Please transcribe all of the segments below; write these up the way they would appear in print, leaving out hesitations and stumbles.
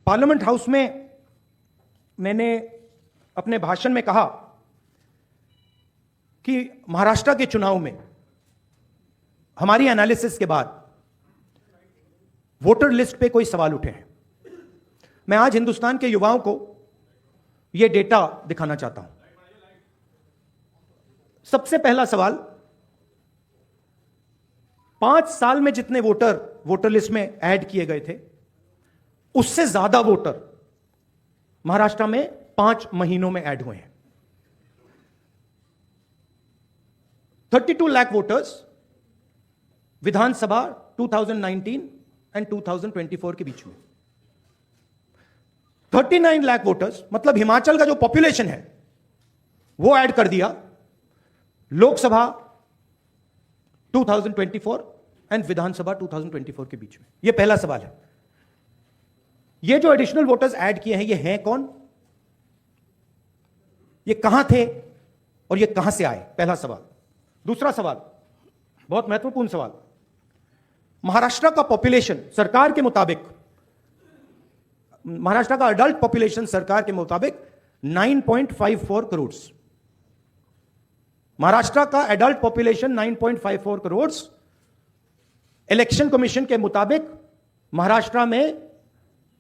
Parliament house में मैंने अपने भाषण में कहा कि महाराष्ट्र के चुनाव में हमारी एनालिसिस के बाद वोटर लिस्ट पे कोई सवाल उठे हैं। मैं आज हिंदुस्तान के युवाओं को यह डेटा दिखाना चाहता हूं। सबसे पहला सवाल, 5 साल में जितने वोटर लिस्ट में ऐड किए गए थे, उससे ज्यादा वोटर महाराष्ट्र में 5 महीनों में ऐड हुए हैं। 32 लाख वोटर्स विधानसभा 2019 एंड 2024 के बीच में। 39 लाख वोटर्स, मतलब हिमाचल का जो पॉपुलेशन है वो ऐड कर दिया लोकसभा 2024 एंड विधानसभा 2024 के बीच में। यह पहला सवाल है। ये जो एडिशनल वोटर्स ऐड किए हैं, ये हैं कौन, ये कहां थे और ये कहां से आए? पहला सवाल। दूसरा सवाल, बहुत महत्वपूर्ण सवाल, महाराष्ट्र का पॉपुलेशन सरकार के मुताबिक, महाराष्ट्र का अडल्ट पॉपुलेशन सरकार के मुताबिक 9.54 करोड़। महाराष्ट्र का adult population 9.54 crore. Election commission के मुताबिक महाराष्ट्र में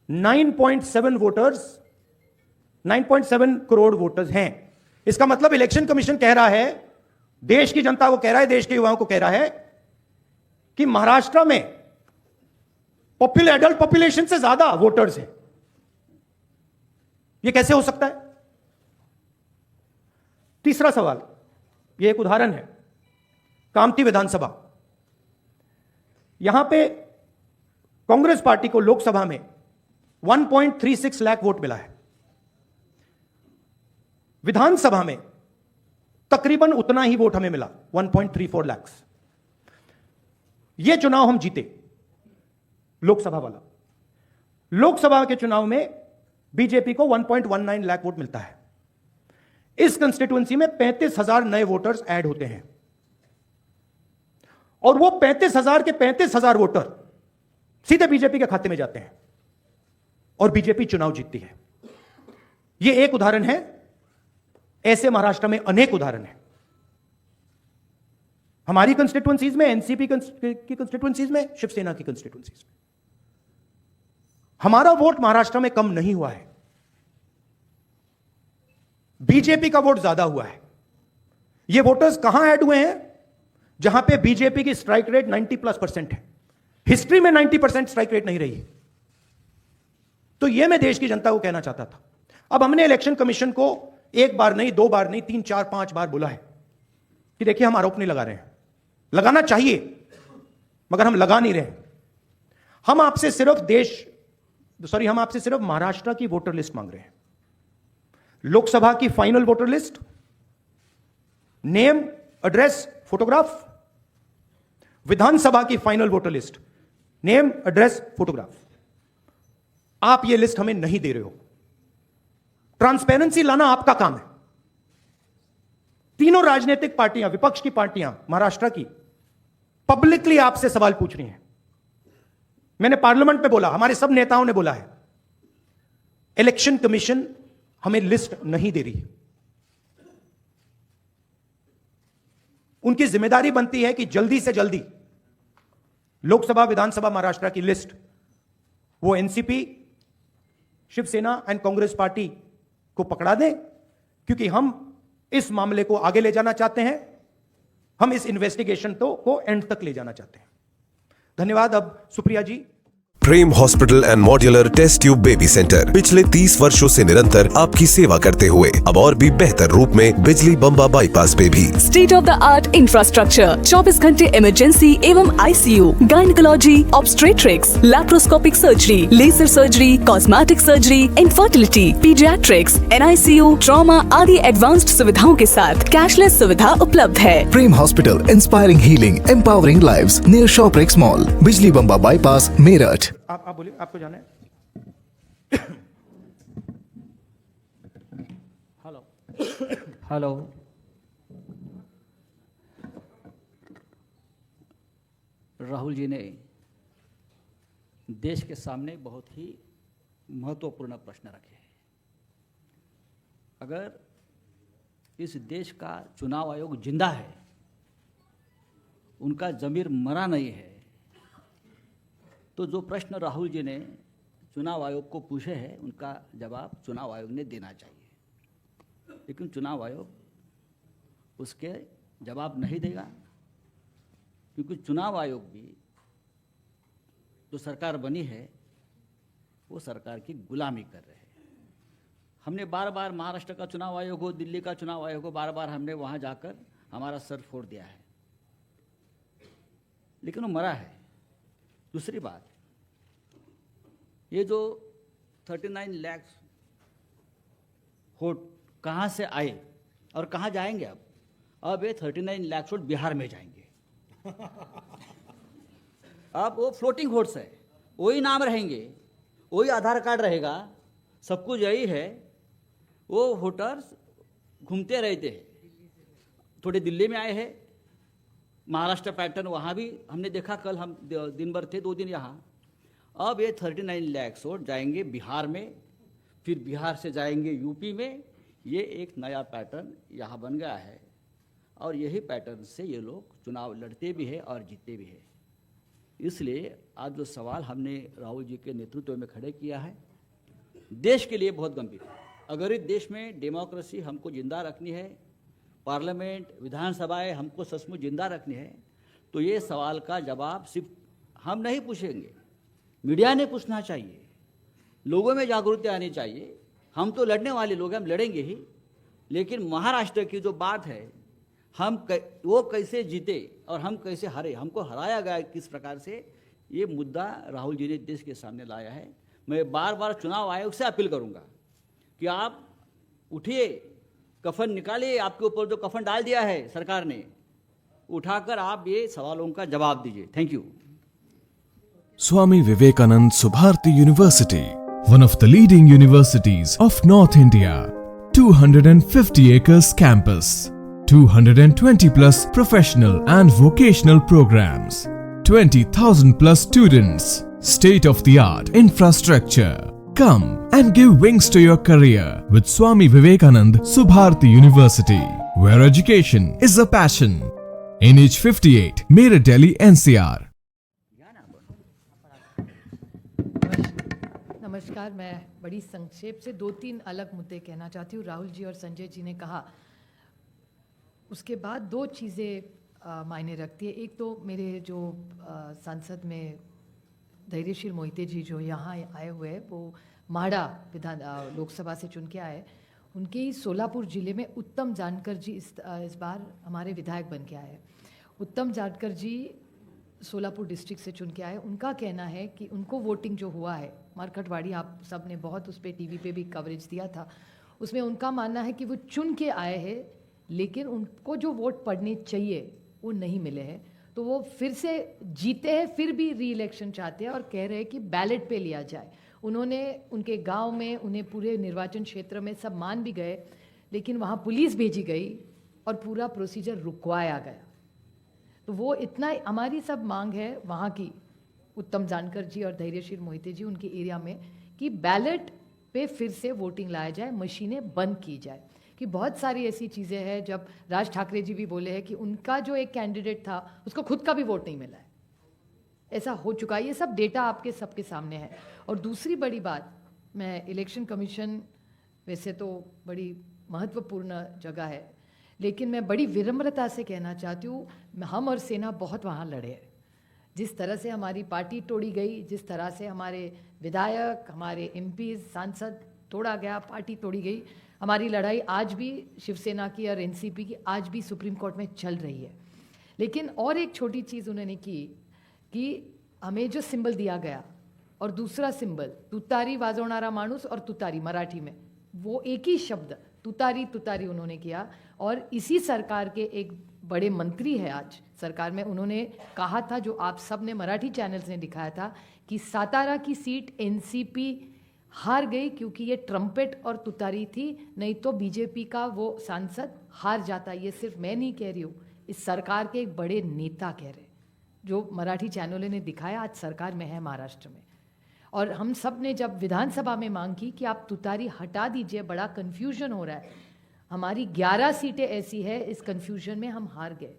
9.7 करोड़ वोटर्स हैं। इसका मतलब इलेक्शन कमीशन कह रहा है, देश की जनता को कह रहा है, देश के युवाओं को कह रहा है कि महाराष्ट्र में एडल्ट पॉपुलेशन से ज्यादा वोटर्स हैं। यह कैसे हो सकता है? तीसरा सवाल, यह एक उदाहरण है, कामठी विधानसभा। यहां पे कांग्रेस पार्टी को लोकसभा में 1.36 लाख वोट मिला है। विधानसभा में तकरीबन उतना ही वोट हमें मिला, 1.34 लाख। यह चुनाव हम जीते, लोकसभा वाला। लोकसभा के चुनाव में बीजेपी को 1.19 लाख वोट मिलता है। इस कंस्टिट्यूएंसी में 35,000 नए वोटर्स ऐड होते हैं और वो 35,000 के 35,000 वोटर सीधे बीजेपी के खाते में जाते हैं और बीजेपी चुनाव जीतती है। यह एक उदाहरण है, ऐसे महाराष्ट्र में अनेक उदाहरण हैं। हमारी कंस्टिट्यूएंसीज में, एनसीपी की कंस्टिट्यूएंसीज में, शिवसेना की कंस्टिट्यूएंसीज में हमारा वोट महाराष्ट्र में कम नहीं हुआ है, बीजेपी का वोट ज्यादा हुआ है। ये वोटर्स कहां ऐड हुए हैं? जहां पे बीजेपी की स्ट्राइक रेट 90+% है। हिस्ट्री में 90% स्ट्राइक रेट नहीं रही है। तो यह मैं देश की जनता को कहना चाहता था। अब हमने इलेक्शन कमीशन को एक बार नहीं, 2 बार नहीं, 3, 4, 5 बार बोला है कि देखिए हम आरोप नहीं लगा रहे हैं, लगाना चाहिए मगर हम लगा नहीं रहे। हम आपसे सिर्फ महाराष्ट्र की वोटर लिस्ट मांग रहे हैं। लोकसभा की final voter list, name, address, photograph. Vidhan Sabha की final voter list, name, address, photograph. आप ये लिस्ट हमें नहीं दे रहे हो। ट्रांसपेरेंसी लाना आपका काम है। तीनों राजनीतिक पार्टियां, विपक्ष की पार्टियां महाराष्ट्र की, पब्लिकली आपसे सवाल पूछ रही हैं। मैंने पार्लियामेंट में बोला, हमारे सब नेताओं ने बोला है, इलेक्शन कमीशन हमें लिस्ट नहीं दे रही। उनकी जिम्मेदारी बनती है कि जल्दी से जल्दी लोकसभा, विधानसभा, महाराष्ट्र की लिस्ट वो NCP, Shiv Sena and Congress party को पकड़ा दें, क्योंकि हम इस मामले को आगे ले जाना चाहते हैं। हम इस इन्वेस्टिगेशन को एंड तक ले जाना चाहते हैं। धन्यवाद। अब Supriya ji. Prem hospital and modular test tube baby centre पिछले 30 वर्षों से निरंतर आपकी सेवा करते हुए अब और भी बेहतर रूप में बिजली बम्बा बाईपास पे भी state of the art infrastructure, 24 घंटे इमरजेंसी एवं ICU, gynaecology, obstetrics, laparoscopic surgery, laser surgery, cosmetic surgery, infertility, paediatrics, NICU, trauma आदि एडवांस्ड सुविधाओं के साथ कैशलेस सुविधा उपलब्ध है। Prem hospital, inspiring healing, empowering lives, near Shoprex mall, Bijli Bamba bypass, Meerut. आप बोलिए, आपको जाना है। हेलो, राहुल जी ने देश के सामने बहुत ही महत्वपूर्ण प्रश्न रखे हैं। अगर इस देश का चुनाव आयोग जिंदा है, उनका ज़मीर मरा नहीं है, तो जो प्रश्न राहुल जी ने चुनाव आयोग को पूछे हैं उनका जवाब चुनाव आयोग ने देना चाहिए। लेकिन चुनाव आयोग उसके जवाब नहीं देगा, क्योंकि चुनाव आयोग भी जो सरकार बनी है वो सरकार की गुलामी कर रहे हैं। हमने बार बार महाराष्ट्र का चुनाव आयोग हो, दिल्ली का चुनाव आयोग हो, बार बार हमने वहाँ जाकर हमारा सर फोड़ दिया है, लेकिन वो मरा है। दूसरी बात, ये जो 39 लाख वोट कहाँ से आए और कहाँ जाएंगे? अब ये 39 लाख वोट बिहार में जाएंगे। अब वो फ्लोटिंग वोट्स है, वही नाम रहेंगे, वही आधार कार्ड रहेगा, सब कुछ यही है। वो वोटर्स घूमते रहते हैं, थोड़े दिल्ली में आए हैं, महाराष्ट्र पैटर्न वहाँ भी हमने देखा, कल हम दिन भर थे, 2 दिन यहाँ। अब ये 39 लाख वोट जाएंगे बिहार में, फिर बिहार से जाएंगे यूपी में। ये एक नया पैटर्न यहाँ बन गया है और यही पैटर्न से ये लोग चुनाव लड़ते भी हैं और जीतते भी हैं। इसलिए आज जो सवाल हमने राहुल जी के नेतृत्व में खड़े किया है, देश के लिए बहुत गंभीर है। अगर इस देश में डेमोक्रेसी हमको जिंदा रखनी है, पार्लियामेंट, विधानसभाएं हमको सचमुच जिंदा रखनी है, तो ये सवाल का जवाब सिर्फ हम नहीं पूछेंगे, मीडिया ने पूछना चाहिए, लोगों में जागरूकता आनी चाहिए। हम तो लड़ने वाले लोग हैं, हम लड़ेंगे ही, लेकिन महाराष्ट्र की जो बात है, वो कैसे जीते और हम कैसे हारे, हमको हराया गया किस प्रकार से, ये मुद्दा राहुल जी ने देश के सामने लाया है। मैं बार बार चुनाव आयोग से अपील करूंगा कि आप उठिए, कफन निकालिए, आपके ऊपर जो कफन डाल दिया है सरकार ने, उठाकर आप ये सवालों का जवाब दीजिए। Thank you. Swami Vivekanand Subharti University, one of the leading universities of North India. 250 acres campus, 220 plus professional and vocational programs, 20,000 plus students, state of the art infrastructure. Come and give wings to your career with Swami Vivekanand Subharti University, where education is a passion. NH58, Meerut, Delhi, NCR. नमस्कार। मैं बड़ी संक्षेप से 2-3 अलग मुद्दे कहना चाहती हूँ। राहुल जी और संजय जी ने कहा, उसके बाद 2 चीज़ें मायने रखती है। एक तो मेरे जो सांसद में धैर्यशील मोहिते जी जो यहाँ आए हुए हैं, वो माड़ा विधान लोकसभा से चुन के आए। उनके ही सोलापुर ज़िले में उत्तम जानकर जी इस बार हमारे विधायक बन के आए। उत्तम जानकर जी सोलापुर डिस्ट्रिक्ट से चुन के आए। उनका कहना है कि उनको वोटिंग जो हुआ है, मारकटवाड़ी, आप सब ने बहुत उस पर टीवी पे भी कवरेज दिया था, उसमें उनका मानना है कि वो चुन के आए हैं, लेकिन उनको जो वोट पड़ने चाहिए वो नहीं मिले हैं। तो वो फिर से जीते हैं, फिर भी री इलेक्शन चाहते हैं और कह रहे हैं कि बैलेट पे लिया जाए। उन्होंने उनके गांव में, उन्हें पूरे निर्वाचन क्षेत्र में सब मान भी गए, लेकिन वहाँ पुलिस भेजी गई और पूरा प्रोसीजर रुकवाया गया। तो वो इतना हमारी सब मांग है वहाँ की, उत्तम जानकर जी और धैर्यशील मोहिते जी उनके एरिया में, कि बैलेट पे फिर से वोटिंग लाया जाए, मशीनें बंद की जाए। कि बहुत सारी ऐसी चीज़ें हैं, जब राज ठाकरे जी भी बोले हैं कि उनका जो एक कैंडिडेट था उसको खुद का भी वोट नहीं मिला है, ऐसा हो चुका है। ये सब डेटा आपके सबके सामने है। और दूसरी बड़ी बात, मैं इलेक्शन कमीशन वैसे तो बड़ी महत्वपूर्ण जगह है, लेकिन मैं बड़ी विनम्रता से कहना चाहती हूँ, हम और सेना बहुत वहाँ लड़े हैं। जिस तरह से हमारी पार्टी तोड़ी गई, जिस तरह से हमारे विधायक, हमारे एमपी, सांसद तोड़ा गया, पार्टी तोड़ी गई, हमारी लड़ाई आज भी शिवसेना की और एनसीपी की आज भी सुप्रीम कोर्ट में चल रही है। लेकिन और एक छोटी चीज़ उन्होंने की कि हमें जो सिंबल दिया गया और दूसरा सिंबल तुतारी वाजवणारा माणूस और तुतारी मराठी में, वो एक ही शब्द तुतारी तुतारी उन्होंने किया। और इसी सरकार के एक बड़े मंत्री है आज सरकार में, उन्होंने कहा था, जो आप सब ने मराठी चैनल्स ने दिखाया था, कि सातारा की सीट एनसीपी हार गई क्योंकि ये ट्रम्पेट और तुतारी थी, नहीं तो बीजेपी का वो सांसद हार जाता। ये सिर्फ मैं नहीं कह रही हूँ, इस सरकार के एक बड़े नेता कह रहे, जो मराठी चैनलों ने दिखाया, आज सरकार में है महाराष्ट्र में। और हम सब ने जब विधानसभा में मांग की कि आप तुतारी हटा दीजिए, बड़ा कन्फ्यूजन हो रहा है, हमारी 11 सीटें ऐसी है, इस कन्फ्यूजन में हम हार गए।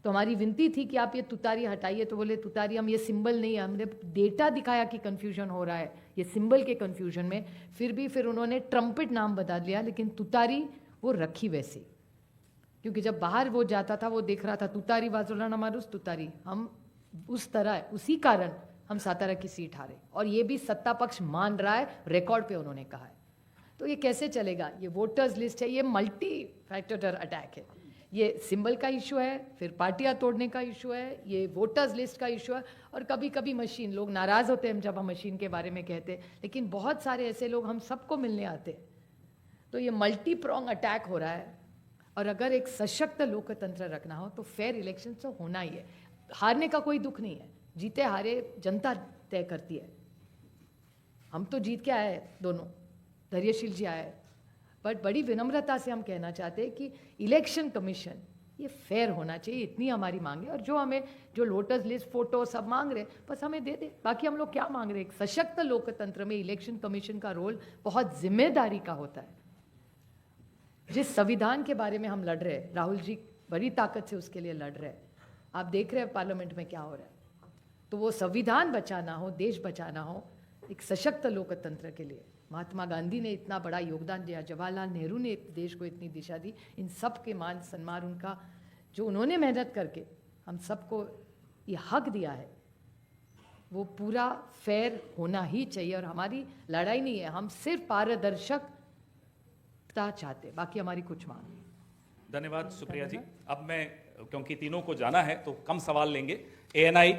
तो हमारी विनती थी कि आप ये तुतारी हटाइए, तो बोले तुतारी हम ये सिंबल नहीं है, हमने डेटा दिखाया कि कन्फ्यूजन हो रहा है ये सिंबल के कन्फ्यूजन में, फिर उन्होंने ट्रम्पेट नाम बदल लिया, लेकिन तुतारी वो रखी वैसी, क्योंकि जब बाहर वो जाता था वो देख रहा था तुतारी वाजुला नमारुस तुतारी, हम उस तरह उसी कारण हम सातारा की सीट हारे, और ये भी सत्ता पक्ष मान रहा है, रिकॉर्ड पे उन्होंने कहा है। तो ये कैसे चलेगा? ये वोटर्स लिस्ट है, ये मल्टी फैक्टर अटैक है, ये सिंबल का इशू है, फिर पार्टियां तोड़ने का इशू है, ये वोटर्स लिस्ट का इशू है, और कभी कभी मशीन, लोग नाराज़ होते हैं जब हम मशीन के बारे में कहते हैं, लेकिन बहुत सारे ऐसे लोग हम सबको मिलने आते हैं। तो ये मल्टी प्रोंग अटैक हो रहा है, और अगर एक सशक्त लोकतंत्र रखना हो तो फेयर इलेक्शन तो होना ही है। हारने का कोई दुख नहीं है, जीते हारे जनता तय करती है। हम तो जीत के आए दोनों, धैर्यशील जी आए, बट बड़ी विनम्रता से हम कहना चाहते हैं कि इलेक्शन कमीशन ये फेयर होना चाहिए, इतनी हमारी मांग है। और जो वोटर्स लिस्ट फोटो सब मांग रहे बस हमें दे दे, बाकी हम लोग क्या मांग रहे हैं? एक सशक्त लोकतंत्र में इलेक्शन कमीशन का रोल बहुत जिम्मेदारी का होता है। जिस संविधान के बारे में हम लड़ रहे हैं, राहुल जी बड़ी ताकत से उसके लिए लड़ रहे हैं, आप देख रहे हैं पार्लियामेंट में क्या हो रहा है। तो वो संविधान बचाना हो, देश बचाना हो, एक सशक्त लोकतंत्र के लिए महात्मा गांधी ने इतना बड़ा योगदान दिया, जवाहरलाल नेहरू ने देश को इतनी दिशा दी, इन सब के मान सम्मान उनका, जो उन्होंने मेहनत करके हम सबको ये हक दिया है, वो पूरा फेयर होना ही चाहिए। और हमारी लड़ाई नहीं है, हम सिर्फ पारदर्शकता चाहते, बाकी हमारी कुछ मांग नहीं। धन्यवाद सुप्रिया जी। अब मैं, क्योंकि तीनों को जाना है तो कम सवाल लेंगे। एएनआई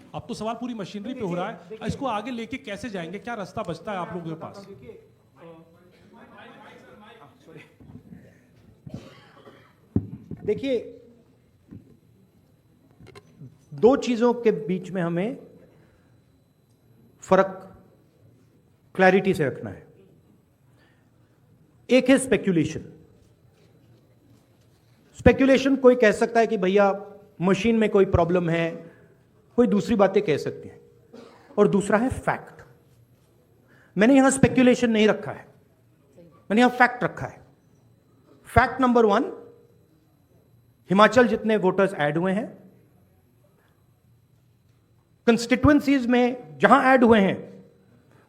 अब तो सवाल पूरी मशीनरी पे हो रहा है, इसको आगे लेके कैसे जाएंगे, क्या रास्ता बचता है आप लोगों के पास? देखिए, दो चीजों के बीच में हमें फर्क क्लैरिटी से रखना है। एक है स्पेक्यूलेशन। स्पेक्यूलेशन कोई कह सकता है कि भैया मशीन में कोई प्रॉब्लम है, कोई दूसरी बातें कह सकते हैं, और दूसरा है फैक्ट। मैंने यहां स्पेक्यूलेशन नहीं रखा है, मैंने यहां फैक्ट रखा है। फैक्ट नंबर 1, हिमाचल जितने वोटर्स ऐड हुए हैं, कंस्टिट्यूएंसीज में जहां ऐड हुए हैं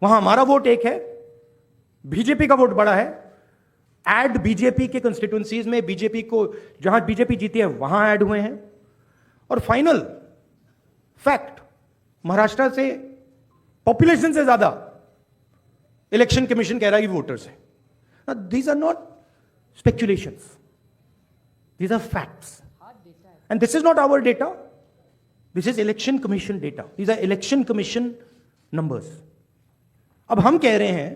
वहां हमारा वोट एक है, बीजेपी का वोट बड़ा है। ऐड बीजेपी के कंस्टिट्यूएंसीज में बीजेपी को, जहां बीजेपी जीती है वहां ऐड हुए हैं। और फाइनल फैक्ट, महाराष्ट्र से पॉपुलेशन से ज्यादा इलेक्शन कमीशन कह रहा है कि वोटर्स है। These are not speculations, these are facts, and this is not our data, this is election commission data, these are election commission numbers. अब हम कह रहे हैं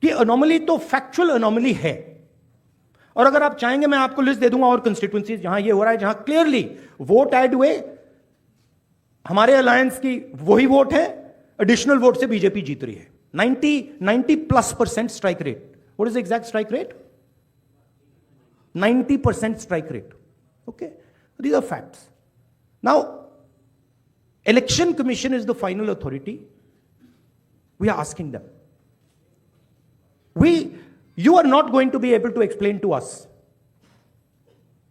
कि अनोमली तो फैक्चुअल अनोमली है, और अगर आप चाहेंगे मैं आपको लिस्ट दे दूंगा और कंस्टिट्यूएंसीज जहां ये हो रहा है, जहां क्लियरली वोट ऐड हुए, हमारे अलायंस की वही वोट है, एडिशनल वोट से बीजेपी जीत रही है। 90+ strike rate. What is exact strike rate? 90% strike rate. Okay, these are facts. Now election commission is the final authority. We are asking them, you are not going to be able to explain to us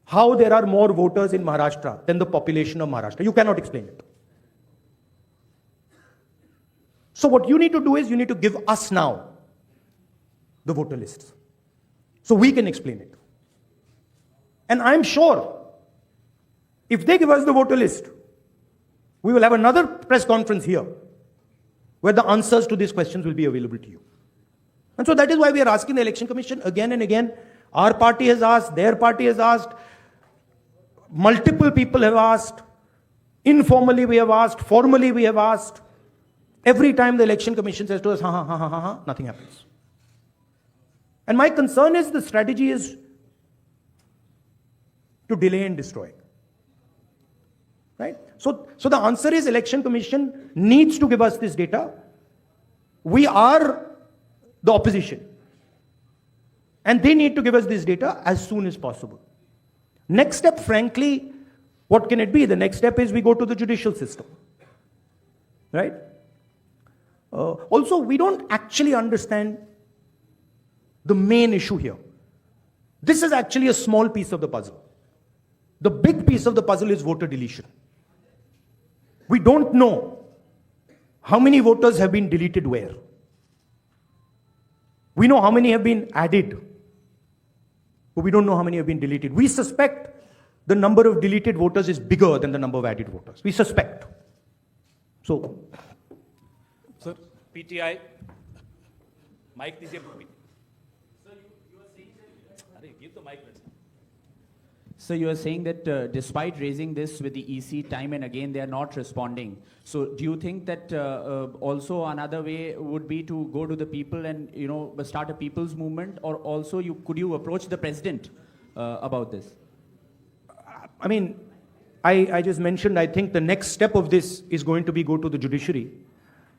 how there are more voters in Maharashtra than the population of Maharashtra. You cannot explain it. So what you need to do is you need to give us now the voter lists so we can explain it. And I'm sure if they give us the voter list, we will have another press conference here where the answers to these questions will be available to you. And so that is why we are asking the Election Commission again and again. Our party has asked, their party has asked, multiple people have asked, informally we have asked, formally we have asked. Every time the Election Commission says to us, nothing happens. And my concern is the strategy is to delay and destroy. Right? So the answer is Election Commission needs to give us this data. We are the opposition, and they need to give us this data as soon as possible. Next step, frankly, what can it be? The next step is we go to the judicial system. Right? Also, we don't actually understand the main issue here. This is actually a small piece of the puzzle. The big piece of the puzzle is voter deletion. We don't know how many voters have been deleted where. We know how many have been added, but we don't know how many have been deleted. We suspect the number of deleted voters is bigger than the number of added voters. We suspect. So, sir PTI mic दीजिए अरे give the mic So you are saying that despite raising this with the EC time and again, they are not responding. So do you think that also another way would be to go to the people and start a people's movement, or also could you approach the president about this? I mean, I just mentioned, I think the next step of this is going to be go to the judiciary.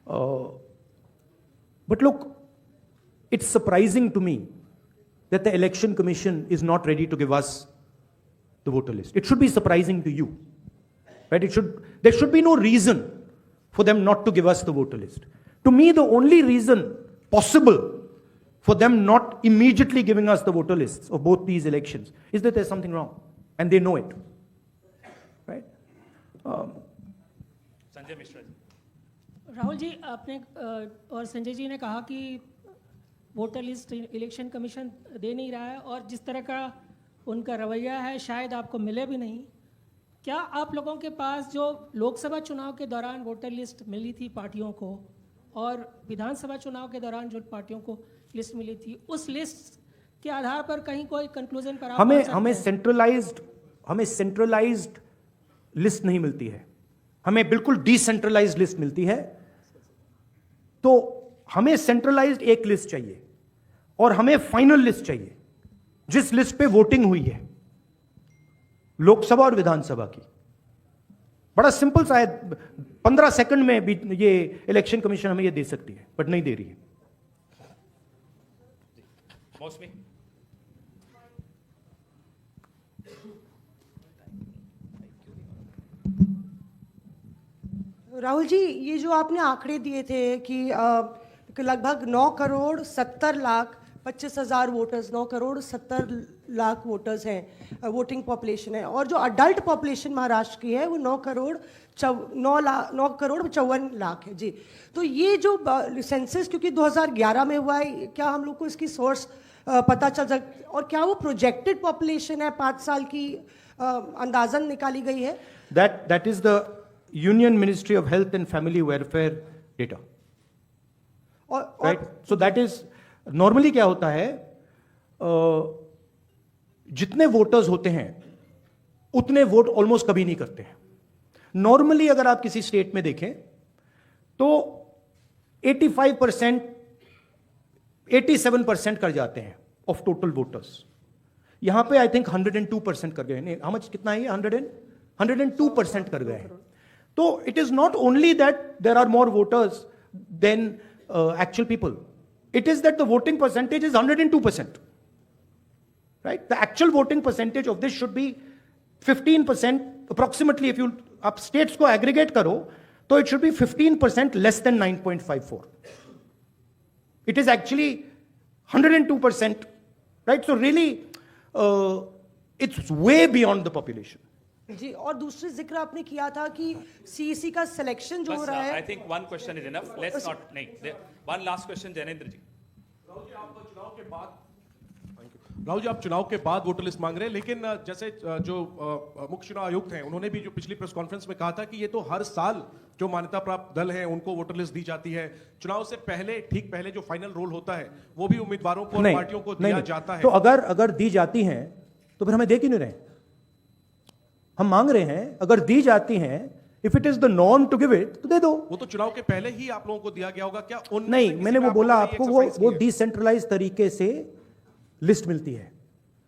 But look, it's surprising to me that the Election Commission is not ready to give us the voter list. It should be surprising to you, right? There should be no reason for them not to give us the voter list. To me, the only reason possible for them not immediately giving us the voter lists of both these elections is that there's something wrong, and they know it, right? Sanjay Mishra ji Rahul ji, आपने और संजय जी ने कहा कि voter list election commission दे नहीं रहा है, और जिस तरह का उनका रवैया है शायद आपको मिले भी नहीं। क्या आप लोगों के पास जो लोकसभा चुनाव के दौरान वोटर लिस्ट मिली थी पार्टियों को, और विधानसभा चुनाव के दौरान जो पार्टियों को लिस्ट मिली थी, उस लिस्ट के आधार पर कहीं कोई कंक्लूजन पर आप हमें सेंट्रलाइज्ड लिस्ट नहीं मिलती है, हमें बिल्कुल डिसेंट्रलाइज्ड लिस्ट मिलती है। तो हमें सेंट्रलाइज्ड एक लिस्ट चाहिए और हमें फाइनल लिस्ट चाहिए जिस लिस्ट पे वोटिंग हुई है लोकसभा और विधानसभा की। बड़ा सिंपल सा है, 15 सेकंड में भी ये इलेक्शन कमीशन हमें ये दे सकती है, बट नहीं दे रही है। मौसमी राहुल जी, ये जो आपने आंकड़े दिए थे कि लगभग 9 करोड़ 70 लाख 25,000 वोटर्स, 9 करोड़ 70 लाख वोटर्स हैं, वोटिंग पॉपुलेशन है, और जो अडल्ट पॉपुलेशन महाराष्ट्र की है वो 9 करोड़ 54 लाख है जी। तो ये जो सेंसस क्योंकि 2011 में हुआ है, क्या हम लोग को इसकी सोर्स पता चल सकता, और क्या वो प्रोजेक्टेड पॉपुलेशन है 5 साल की अंदाजन निकाली गई है? That is the Union Ministry of Health and Family Welfare data. Right? So that is normally क्या होता है, जितने वोटर्स होते हैं उतने वोट ऑलमोस्ट कभी नहीं करते हैं। नॉर्मली अगर आप किसी स्टेट में देखें तो 85%, 87% कर जाते हैं ऑफ टोटल वोटर्स। यहां पे आई थिंक 102% कर गए। नहीं, how much कितना है ये? 102% कर गए हैं। तो it is not only that there are more voters than actual people. It is that the voting percentage is 102%, right? The actual voting percentage of this should be 15% approximately. If you up states को aggregate करो तो it should be 15% less than 9.54. It is actually 102%, right? So really it's way beyond the population. जी, और दूसरी जिक्र आपने किया था कि सीईसी का सिलेक्शन जो हो रहा है। I think one question is enough, let's not, नहीं, वन लास्ट क्वेश्चन जैनेंद्र जी। राहुल जी, आप चुनाव के बाद वोटर लिस्ट मांग रहे हैं, लेकिन जैसे जो मुख्य चुनाव आयुक्त हैं उन्होंने भी जो पिछली प्रेस कॉन्फ्रेंस में कहा था कि ये तो हर साल जो मान्यता प्राप्त दल हैं उनको वोटर लिस्ट दी जाती है, चुनाव से पहले ठीक पहले जो फाइनल रोल होता है वो भी उम्मीदवारों को और पार्टियों को दिया जाता है। तो अगर दी जाती हैं तो फिर हमें दे क्यों नहीं रहे? हम मांग रहे हैं, अगर दी जाती हैं, if it is the norm to give it तो दे दो। वो तो चुनाव के पहले ही आप लोगों को दिया गया होगा क्या? नहीं, मैंने वो बोला आपको, वो डिसेंट्रलाइज तरीके से लिस्ट मिलती है।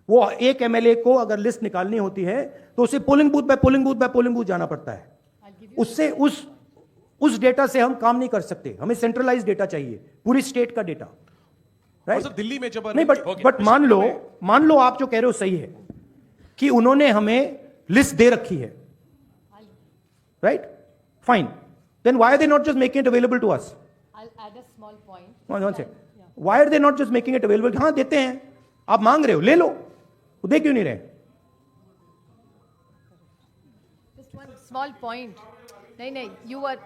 वो एक एमएलए को अगर लिस्ट निकालनी होती है तो उसे polling booth by polling booth by polling booth जाना पड़ता है। उससे उस डेटा से हम काम नहीं कर सकते, हमें सेंट्रलाइज डेटा चाहिए, पूरी स्टेट का डेटा, राइट? दिल्ली में जब नहीं, बट मान लो आप जो कह रहे हो सही है, कि उन्होंने हमें लिस्ट दे रखी है, right? Fine, then why are they not just making it available to us? I'll add a small point. One second. Why are they not just making it available? हाँ देते हैं, आप मांग रहे हो, ले लो, वो दे क्यों नहीं रहे? Just one small point. नहीं, you were,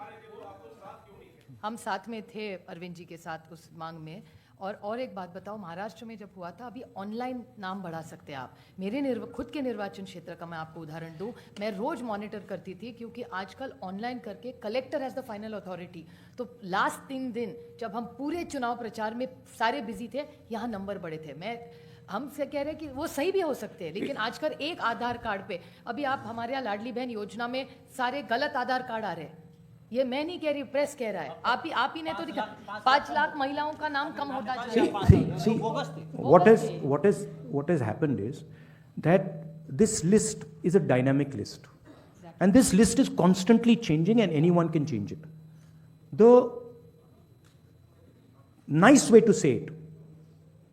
हम साथ में थे अरविंद जी के साथ उस मांग में। और एक बात बताओ, महाराष्ट्र में जब हुआ था, अभी ऑनलाइन नाम बढ़ा सकते हैं आप। मेरे खुद के निर्वाचन क्षेत्र का मैं आपको उदाहरण दूं, मैं रोज मॉनिटर करती थी, क्योंकि आजकल ऑनलाइन करके collector has the final authority. तो लास्ट 3 दिन जब हम पूरे चुनाव प्रचार में सारे बिजी थे, यहाँ नंबर बढ़े थे। हमसे कह रहे हैं कि वो सही भी हो सकते हैं, लेकिन आजकल एक आधार कार्ड पे, अभी आप हमारे यहाँ लाडली बहन योजना में सारे गलत आधार कार्ड आ रहे हैं। ये मैं नहीं कह रही, प्रेस कह रहा है। आप ही ने तो दिखा, 5 लाख महिलाओं का नाम कम होता जा रहा है। See, what has happened is that this list is a dynamic list, and this list is constantly changing, and anyone can change it. The nice way to say it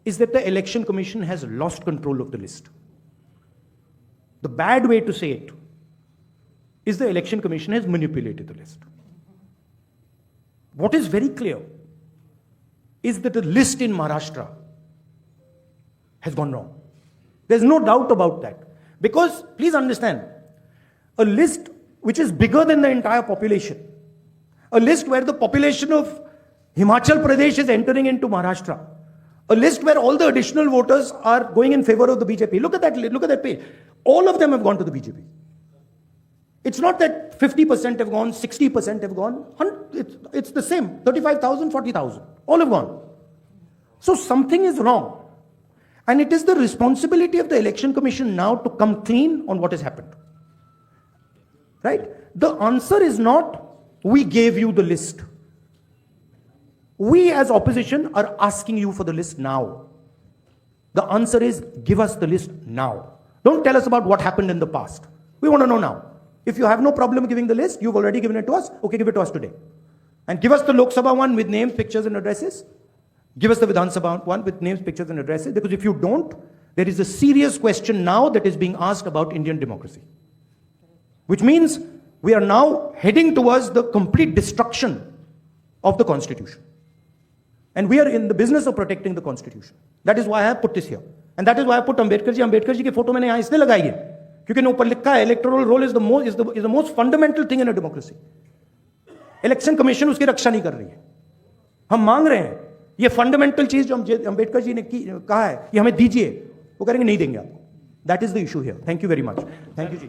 is that the Election Commission has lost control of the list. The bad way to say it is the Election Commission has manipulated the list. What is very clear is that the list in Maharashtra has gone wrong. There's no doubt about that. Because, please understand, a list which is bigger than the entire population, a list where the population of Himachal Pradesh is entering into Maharashtra, a list where all the additional voters are going in favor of the BJP. Look at that page. All of them have gone to the BJP. It's not that 50% have gone, 60% have gone. It's the same. 35,000, 40,000. All have gone. So something is wrong. And it is the responsibility of the Election Commission now to come clean on what has happened. Right? The answer is not, we gave you the list. We as opposition are asking you for the list now. The answer is, give us the list now. Don't tell us about what happened in the past. We want to know now. If you have no problem giving the list, you've already given it to us, okay, give it to us today. And give us the Lok Sabha one with names, pictures and addresses. Give us the Vidhan Sabha one with names, pictures and addresses. Because if you don't, there is a serious question now that is being asked about Indian democracy. Which means we are now heading towards the complete destruction of the Constitution. And we are in the business of protecting the Constitution. That is why I have put this here. And that is why I put Ambedkar ji. Ambedkar ji की photo मैंने यहाँ इसलिए लगाई है क्योंकि ऊपर लिखा है electoral roll is the most fundamental thing in a democracy. Election commission उसकी रक्षा नहीं कर रही है। हम मांग रहे हैं ये फंडामेंटल चीज जो अंबेडकर जी ने कहा है ये हमें दीजिए, वो करेंगे नहीं देंगे आपको। That is the issue here. Thank you very much. Thank you ji.